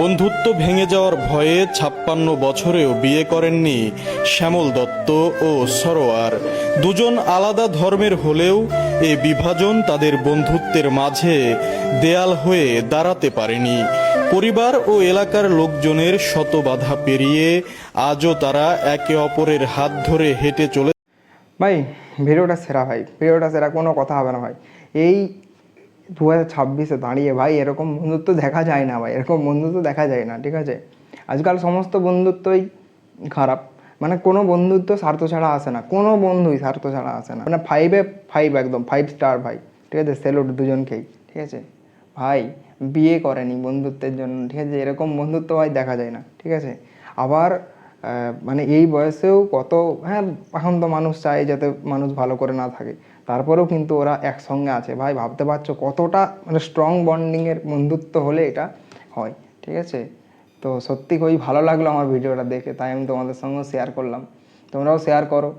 বন্ধুত্ব ভেঙে যাওয়ার ভয়ে ৫৬ বছরেও বিয়ে করেননি শ্যামল দত্ত ও সরোয়ার। দুজন আলাদা ধর্মের হলেও এ বিভাজন তাদের বন্ধুত্বের মাঝে দেয়াল হয়ে দাঁড়াতে পারেনি। পরিবার ও এলাকার লোকজনের শত বাধা পেরিয়ে আজও তারা একে অপরের হাত ধরে হেঁটে চলে। ভাই ভিডিওটা সেরা, ভাই ভিডিওটা সেরা, কোনো কথা হবে না ভাই। এই 2026-এ দাঁড়িয়ে ভাই এরকম বন্ধুত্ব দেখা যায় না ভাই, এরকম বন্ধুত্ব দেখা যায় না, ঠিক আছে। আজকাল সমস্ত বন্ধুত্বই খারাপ, মানে কোনো বন্ধুত্ব স্বার্থ ছাড়া আসে না, কোনো বন্ধুই স্বার্থ ছাড়া আসে না, মানে 5-এ 5, একদম 5 স্টার ভাই, ঠিক আছে। স্যালুট দুজনকেই, ঠিক আছে ভাই। বিয়ে করেনি বন্ধুত্বের জন্য, ঠিক আছে, এরকম বন্ধুত্ব ভাই দেখা যায় না, ঠিক আছে। আবার মানে এই বয়সেও কত, হ্যাঁ এখন তো মানুষ চায় যাতে মানুষ ভালো করে না থাকে, তারপরেও কিন্তু ওরা একসঙ্গে আছে ভাই। ভাবতে পারছো কতটা মানে স্ট্রং বন্ডিংয়ের বন্ধুত্ব হলে এটা হয়, ঠিক আছে। তো সত্যি খুবই ভালো লাগলো আমার ভিডিওটা দেখে, তাই আমি তোমাদের সঙ্গেও শেয়ার করলাম, তোমরাও শেয়ার করো।